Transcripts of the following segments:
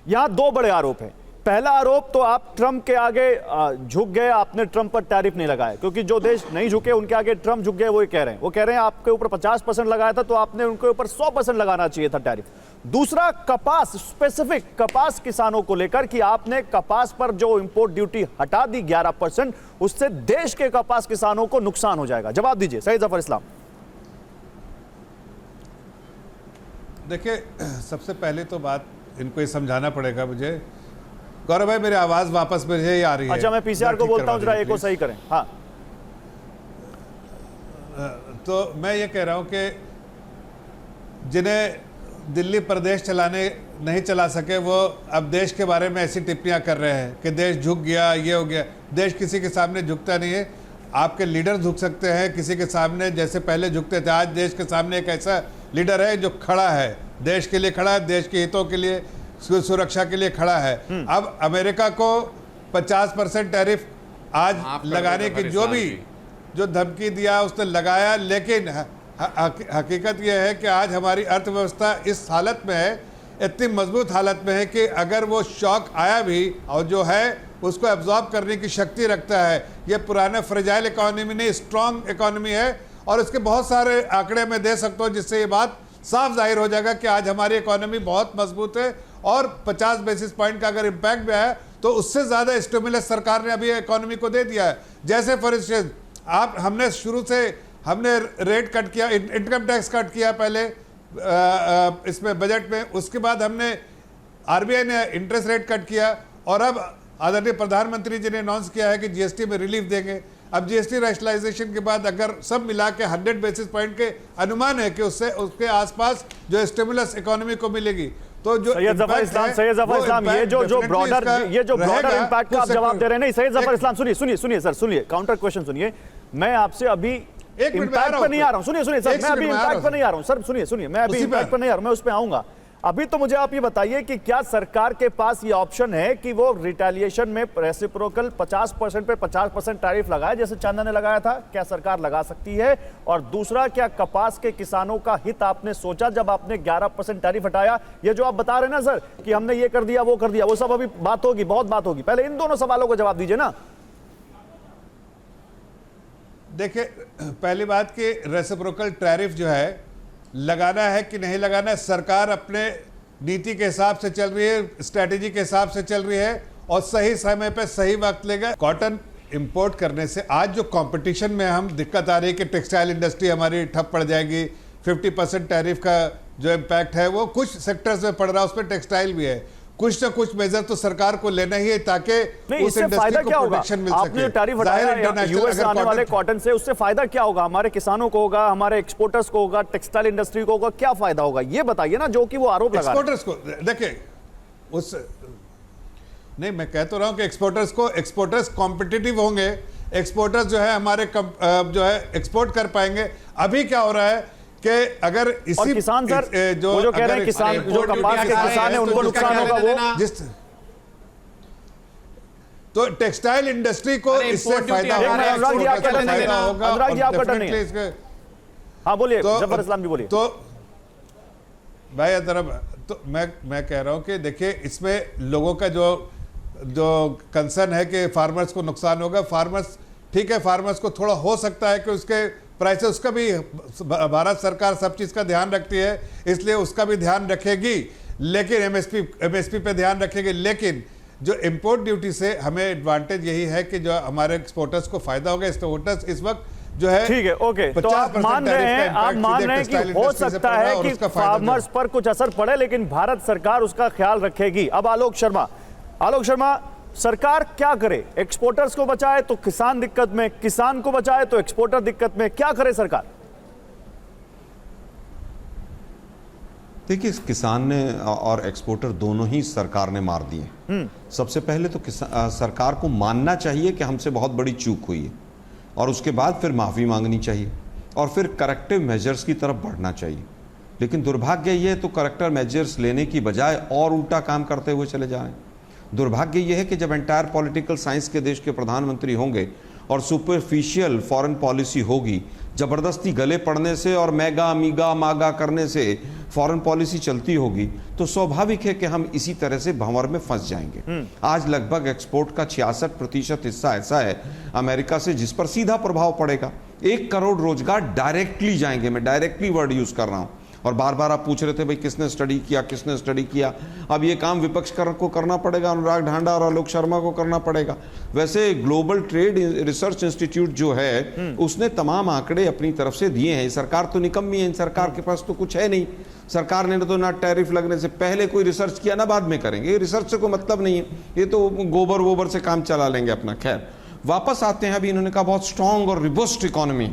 यहां दो बड़े आरोप हैं। पहला आरोप तो आप ट्रंप के आगे झुक गए, आपने ट्रंप पर टैरिफ नहीं लगाया, क्योंकि जो देश नहीं झुके उनके आगे ट्रंप झुक गए। वो ये कह रहे हैं आपके ऊपर 50% लगाया था तो आपने उनके ऊपर 100% लगाना चाहिए था टैरिफ। दूसरा, कपास, स्पेसिफिक कपास किसानों को लेकर कि आपने कपास पर जो इंपोर्ट ड्यूटी हटा दी 11%, उससे देश के कपास किसानों को नुकसान हो जाएगा। जवाब दीजिए सईद जफर इस्लाम। देखिए, सबसे पहले तो बात इनको ये समझाना पड़ेगा मुझे। गौरव भाई, मेरी आवाज वापस मुझे ही आ रही है। अच्छा, मैं पीसीआर को बोलता हूं जरा एक को सही करें। हाँ, तो मैं ये कह रहा हूं कि जिन्हें दिल्ली प्रदेश नहीं चला सके, वो अब देश के बारे में ऐसी टिप्पणियां कर रहे हैं कि देश झुक गया, ये हो गया। देश किसी के सामने झुकता नहीं है। आपके लीडर झुक सकते हैं किसी के सामने, जैसे पहले झुकते थे। आज देश के सामने एक ऐसा लीडर है जो खड़ा है, देश के लिए खड़ा है, देश के हितों के लिए, सुरक्षा के लिए खड़ा है। अब अमेरिका को 50% टैरिफ आज लगाने की जो धमकी दिया उसने लगाया, लेकिन हकीकत यह है कि आज हमारी अर्थव्यवस्था इस हालत में है, इतनी मजबूत हालत में है कि अगर वो शॉक आया भी और जो है उसको एब्जॉर्ब करने की शक्ति रखता है। ये पुराना फ्रेजाइल इकोनॉमी नहीं, स्ट्रॉन्ग इकोनॉमी है। और इसके बहुत सारे आंकड़े मैं दे सकता हूँ जिससे ये बात साफ जाहिर हो जाएगा कि आज हमारी इकोनॉमी बहुत मजबूत है। और 50 बेसिस पॉइंट का अगर इम्पैक्ट भी आया तो उससे ज़्यादा स्टिमुलस सरकार ने अभी इकोनॉमी को दे दिया है। जैसे फॉर इंस्टेंस हमने शुरू से हमने रेट कट किया, इनकम टैक्स कट किया पहले इसमें बजट में, उसके बाद हमने आरबीआई ने इंटरेस्ट रेट कट किया, और अब आदरणीय प्रधानमंत्री जी ने अनाउंस किया है कि जीएसटी में रिलीफ देंगे। अब जीएसटी रैशनलाइजेशन के बाद अगर सब मिला के 100 बेसिस पॉइंट के अनुमान है कि उससे उसके आसपास जो स्टिमुलस इकोनॉमी को मिलेगी। तो जो सैयद जफर इस्लाम ये जो ब्रॉडर इंपैक्ट का आप जवाब दे रहे हैं। नहीं सैयद जफर इस्लाम, सुनिए सर, सुनिए, काउंटर क्वेश्चन सुनिए। मैं आपसे अभी इम्पैक्ट पर नहीं आ रहा हूं। सुनिए सर, मैं अभी इम्पैक्ट पर नहीं आ रहा हूं सर। सुनिए, मैं अभी इम्पैक्ट पर नहीं आ रहा हूं, मैं उस पर आऊंगा। अभी तो मुझे आप ये बताइए कि क्या सरकार के पास ये ऑप्शन है कि वो रिटेलिएशन में रेसिप्रोकल 50% पे 50% टैरिफ लगाए, जैसे चाइना ने लगाया था? क्या सरकार लगा सकती है? और दूसरा, क्या कपास के किसानों का हित आपने सोचा जब आपने 11% टैरिफ हटाया? ये जो आप बता रहे हैं ना सर कि हमने ये कर दिया, वो कर दिया, वो सब अभी बात होगी, बहुत बात होगी। पहले इन दोनों सवालों का जवाब दीजिए ना। देखिए, पहली बात कि रेसिप्रोकल टैरिफ जो है लगाना है कि नहीं लगाना है, सरकार अपने नीति के हिसाब से चल रही है, स्ट्रेटेजी के हिसाब से चल रही है, और सही समय पे सही वक्त लेगा। कॉटन इंपोर्ट करने से आज जो कंपटीशन में हम दिक्कत आ रही है कि टेक्सटाइल इंडस्ट्री हमारी ठप पड़ जाएगी, 50% टैरिफ का जो इम्पैक्ट है वो कुछ सेक्टर्स में पड़ रहा है, उसमें टेक्सटाइल भी है। कुछ ना कुछ मेजर तो सरकार को लेना ही है ताकि उस इंडस्ट्री को प्रोटेक्शन मिल सके। आपने टैरिफ हटाया यूएस से आने वाले कॉटन से, उससे फायदा क्या होगा? हमारे किसानों को होगा, हमारे एक्सपोर्टर्स को होगा, टेक्सटाइल इंडस्ट्री को होगा, क्या फायदा होगा ये बताइए ना, जो कि वो आरोप लगा रहे हैं। एक्सपोर्टर्स को देखिए, उस नहीं, मैं कह तो रहा हूं कि एक्सपोर्टर्स कॉम्पिटिटिव होंगे, एक्सपोर्टर्स जो है हमारे जो है एक्सपोर्ट कर पाएंगे। अभी क्या हो रहा है कि अगर इसी किसान सर जो कह रहे हैं किसान, जो कपास के किसान है उनको नुकसान होगा, वो जिस तो टेक्सटाइल इंडस्ट्री को इससे फायदा होगा। अनुराग जी आप कट नहीं है। हाँ बोलिए जफर इस्लाम जी, बोलिए। तो भाई तो मैं कह रहा हूं कि देखिए, इसमें लोगों का जो कंसर्न है कि फार्मर्स को नुकसान होगा। फार्मर्स ठीक है, फार्मर्स को थोड़ा हो सकता है कि उसके प्राइसेस, उसका भी भारत सरकार सब चीज़ का ध्यान रखती है, इसलिए उसका भी ध्यान रखेगी, लेकिन एमएसपी पे ध्यान रखेगी। लेकिन जो इंपोर्ट ड्यूटी से हमें एडवांटेज यही है कि जो हमारे एक्सपोर्टर्स को फायदा होगा। एक्सपोर्टर्स इस वक्त जो है, ठीक है, ओके, तो आप मान रहे हैं कि हो सकता है कि फार्मर्स पर कुछ असर पड़े, लेकिन भारत सरकार उसका ख्याल रखेगी। अब आलोक शर्मा, सरकार क्या करे? एक्सपोर्टर्स को बचाए तो किसान दिक्कत में, किसान को बचाए तो एक्सपोर्टर दिक्कत में, क्या करे सरकार? देखिए, किसान ने और एक्सपोर्टर दोनों ही सरकार ने मार दिए। सबसे पहले तो सरकार को मानना चाहिए कि हमसे बहुत बड़ी चूक हुई है, और उसके बाद फिर माफ़ी मांगनी चाहिए, और फिर करेक्टिव मेजर्स की तरफ बढ़ना चाहिए। लेकिन दुर्भाग्य ये तो करेक्टिव मेजर्स लेने की बजाय और उल्टा काम करते हुए चले जा रहे हैं। दुर्भाग्य यह है कि जब एंटायर पॉलिटिकल साइंस के देश के प्रधानमंत्री होंगे और सुपरफिशियल फॉरेन पॉलिसी होगी, जबरदस्ती गले पड़ने से और मैगा मीगा मागा करने से फॉरेन पॉलिसी चलती होगी, तो स्वाभाविक है कि हम इसी तरह से भंवर में फंस जाएंगे। आज लगभग एक्सपोर्ट का 66% हिस्सा ऐसा है अमेरिका से जिस पर सीधा प्रभाव पड़ेगा। 1 करोड़ रोजगार डायरेक्टली जाएंगे, मैं डायरेक्टली वर्ड यूज कर रहा हूं। और बार बार आप पूछ रहे थे भाई किसने स्टडी किया, किसने स्टडी किया। अब ये काम विपक्ष को करना पड़ेगा, अनुराग ढांडा और आलोक शर्मा को करना पड़ेगा। वैसे ग्लोबल ट्रेड रिसर्च इंस्टीट्यूट जो है उसने तमाम आंकड़े अपनी तरफ से दिए हैं। सरकार तो निकम्मी है, सरकार के पास तो कुछ है नहीं। सरकार ने तो ना टैरिफ लगने से पहले कोई रिसर्च किया ना बाद में करेंगे, रिसर्च से कोई मतलब नहीं है, ये तो गोबर वोबर से काम चला लेंगे अपना। खैर वापस आते हैं, अभी इन्होंने कहा बहुत स्ट्रांग और रिबस्ट इकोनॉमी।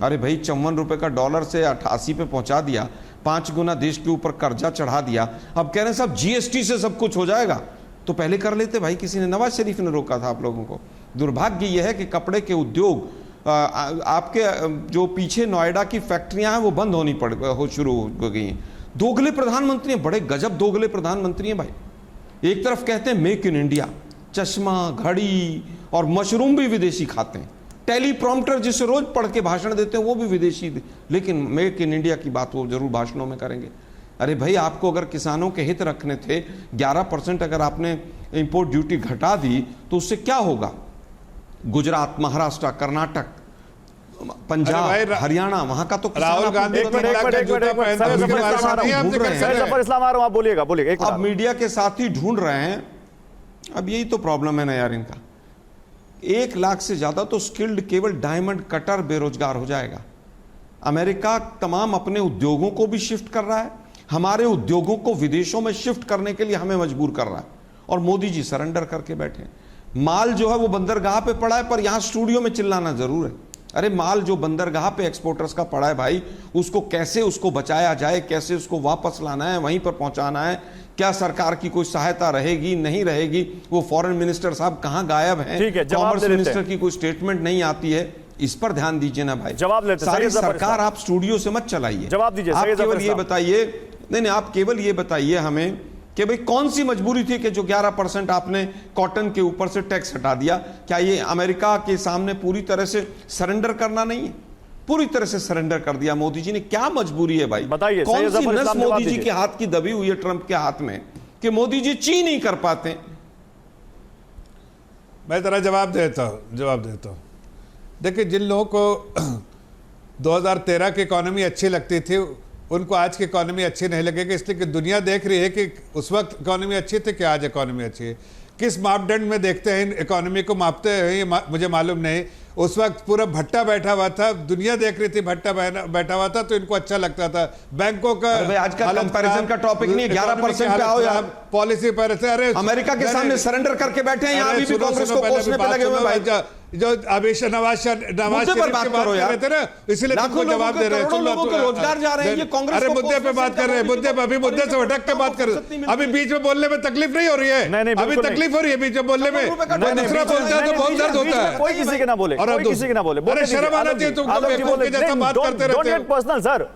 अरे भाई 54 रुपए का डॉलर से 88 पे पहुंचा दिया, 5 गुना देश के ऊपर कर्जा चढ़ा दिया। अब कह रहे हैं साहब जीएसटी से सब कुछ हो जाएगा, तो पहले कर लेते भाई, किसी ने, नवाज शरीफ ने रोका था आप लोगों को। दुर्भाग्य यह है कि कपड़े के उद्योग आपके जो पीछे नोएडा की फैक्ट्रियां हैं वो बंद होनी शुरू हो गई हैं। दोगले प्रधानमंत्री हैं, बड़े गजब दोगले प्रधानमंत्री हैं भाई। एक तरफ कहते हैं मेक इन इंडिया, चश्मा घड़ी और मशरूम भी विदेशी खाते हैं, टेलीप्रॉम्प्टर जिसे रोज पढ़ के भाषण देते हैं वो भी विदेशी, लेकिन मेक इन इंडिया की बात वो जरूर भाषणों में करेंगे। अरे भाई आपको अगर किसानों के हित रखने थे, 11% अगर आपने इंपोर्ट ड्यूटी घटा दी तो उससे क्या होगा? गुजरात, महाराष्ट्र, कर्नाटक, पंजाब, हरियाणा, वहां का तो राहुल गांधी जफर इस्लाम आ रहा हूं, आप बोलिएगा, बोलिएगा। अब मीडिया के साथ ही ढूंढ रहे हैं। अब यही तो प्रॉब्लम है ना यार इनका। 1 लाख से ज्यादा तो स्किल्ड केवल डायमंड कटर बेरोजगार हो जाएगा। अमेरिका तमाम अपने उद्योगों को भी शिफ्ट कर रहा है, हमारे उद्योगों को विदेशों में शिफ्ट करने के लिए हमें मजबूर कर रहा है, और मोदी जी सरेंडर करके बैठे हैं। माल जो है वो बंदरगाह पे पड़ा है, पर यहां स्टूडियो में चिल्लाना जरूर है। अरे माल जो बंदरगाह पे एक्सपोर्टर्स का पड़ा है भाई, उसको कैसे उसको बचाया जाए, कैसे उसको वापस लाना है, वहीं पर पहुंचाना है। क्या सरकार की कोई सहायता रहेगी, नहीं रहेगी? वो फॉरेन मिनिस्टर साहब कहां गायब हैं? कॉमर्स मिनिस्टर की कोई स्टेटमेंट नहीं आती है। इस पर ध्यान दीजिए ना भाई। जवाब लेते हैं। सारी सरकार आप स्टूडियो से मत चलाइए, जवाब दीजिए। आप केवल ये बताइए, नहीं, आप केवल ये बताइए हमें कि भाई कौन सी मजबूरी थी कि जो 11% आपने कॉटन के ऊपर से टैक्स हटा दिया? क्या ये अमेरिका के सामने पूरी तरह से सरेंडर करना नहीं है? पूरी तरह से सरेंडर कर दिया मोदी जी ने। क्या मजबूरी है भाई? बताइए। कौन सी नस मोदी जी के हाथ की दबी हुई है ट्रंप के हाथ में कि मोदी जी ची नहीं कर पाते? मैं जरा जवाब देता हूं। देखिए, जिन लोगों को 2013 की इकोनॉमी अच्छी लगती थी उनको आज की इकोनॉमी अच्छी नहीं लगेगी, इसलिए कि दुनिया देख रही है कि उस वक्त इकोनॉमी अच्छी थी कि आज इकोनॉमी अच्छी है। किस मापदंड में देखते हैं इकोनॉमी को, मापते हैं ये मुझे मालूम नहीं। उस वक्त पूरा भट्टा बैठा हुआ था, दुनिया देख रही थी, भट्टा बैठा हुआ था, तो इनको अच्छा लगता था। बैंकों का आज का कंपैरिजन का टॉपिक नहीं है, 11% पे आओ यार पॉलिसी पर। अरे अमेरिका के सामने सरेंडर करके बैठे हैं, यहाँ भी कांग्रेस को कोसने पे लगे हुए भाई। जो अभी नवाज शरीफ की बात कर रहे थे ना, इसलिए तुमको जवाब दे रहे हैं। रोजगार जा रहे हैं, ये कांग्रेस। अरे मुद्दे पे बात कर रहे हैं, मुद्दे से भटक के बात कर रहे हैं। अभी बीच में बोलने में तकलीफ नहीं हो रही है? अभी तकलीफ हो रही है बीच में बोलने में? दूसरा बोलता है तो बहुत दर्द होता है। कोई किसी के ना बोले, कोई किसी के ना बोले। अरे शर्म आना चाहिए तुमको, जैसा बात करते रहते हो। पर्सनल सर,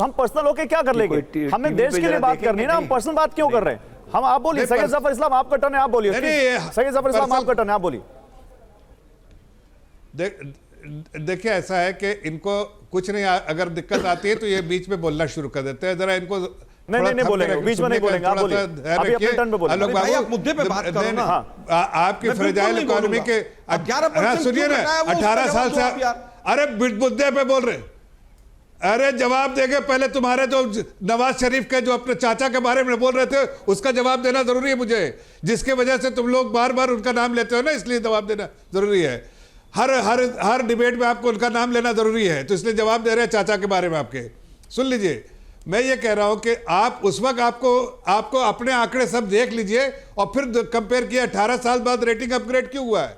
हम पर्सनल होके क्या कर लेंगे? हमने देश के लिए बात करनी है ना, हम पर्सनल बात क्यों कर रहे हैं? हम, आप बोलिए। सैयद जफर इस्लाम आपका टर्न है, आप बोलिए। सैयद जफर इस्लाम आपका टर्न है, आप बोलिए। देखिए, ऐसा है कि इनको कुछ नहीं, अगर दिक्कत आती है तो ये बीच में बोलना शुरू कर देते हैं। जरा इनको नहीं बोलेंगे, बीच में नहीं बोलेंगे, आप बोलिए। अभी अपने टर्न पे बोलिए। भाई आप मुद्दे पे बात करो ना। आपकी फ्रेजाइल इकोनॉमी के 11% सुनिए ना, 18 साल से। अरे मुद्दे पे बोल रहे, अरे जवाब देंगे। पहले तुम्हारे जो नवाज शरीफ के जो अपने चाचा के बारे में बोल रहे थे उसका जवाब देना जरूरी है मुझे, जिसके वजह से तुम लोग बार बार उनका नाम लेते हो ना, इसलिए जवाब देना जरूरी है। हर डिबेट में आपको उनका नाम लेना जरूरी है, तो इसलिए जवाब दे रहे हैं चाचा के बारे में आपके। सुन लीजिए, मैं ये कह रहा हूं कि आप उस वक्त आपको अपने आंकड़े सब देख लीजिए और फिर कंपेयर किया। 18 साल बाद रेटिंग अपग्रेड क्यों हुआ है?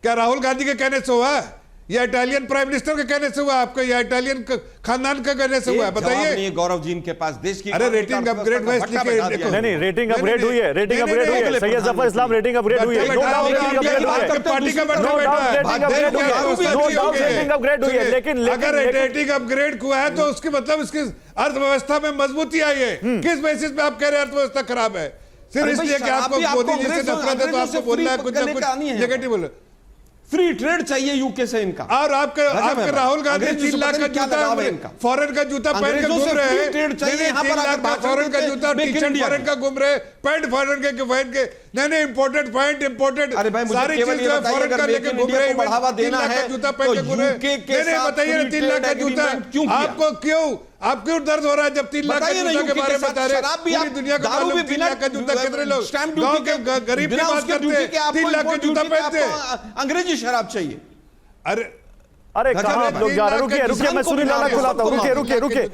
क्या राहुल गांधी के कहने से हुआ है, या इटालियन प्राइम मिनिस्टर के कहने से हुआ आपको, या इटालियन खानदान का कहने से हुआ है? बताइए। गौरव जी के पास देश की, अरे रेटिंग अपग्रेड हुआ इसलिए नहीं, रेटिंग अपग्रेड हुई है, रेटिंग अपग्रेड हुई है। सैयद जफर इस्लाम, रेटिंग अपग्रेड हुई है। लेकिन अगर रेटिंग अपग्रेड हुआ है तो उसकी मतलब इसकी अर्थव्यवस्था में मजबूती आई है। किस बेसिस पे आप कह रहे हैं अर्थव्यवस्था खराब है? सिर्फ इसलिए कि आपको मोदी जी से नफरत है तो आपको बोलना है कुछ ना कुछ नेगेटिव बोलो। फ्री ट्रेड चाहिए यूके से इनका। और आपके राहुल गांधी 3 लाख का जूता फॉरेन का जूता पहन के घूम रहे हैं। 3 लाख का फॉरेन का जूता, टी शर्ट फॉरेन का घूम रहे, पैंट फॉरेन के पहन के, नहीं इंपोर्टेड पैंट, इंपोर्टेड सारी चीज फॉरेन का लेके घूम रहे हैं। बढ़ावा देना है, जूता पहन के घूम रहे हैं। बताइए 3 लाख का जूता आपको क्यों दर्द हो रहा है जब 3 लाख का जूता के बारे में बता रहे हैं? पूरी दुनिया को मालूम 3 लाख का जूता कितने लोग गांव के गरीब की बात करते हैं, 3 लाख का जूता पहनते हैं। अंग्रेजी शराब चाहिए। अरे कहां आप लोग जा रहे हैं? रुकिए मैं सुनील लाला खुलाता हूं, रुकिए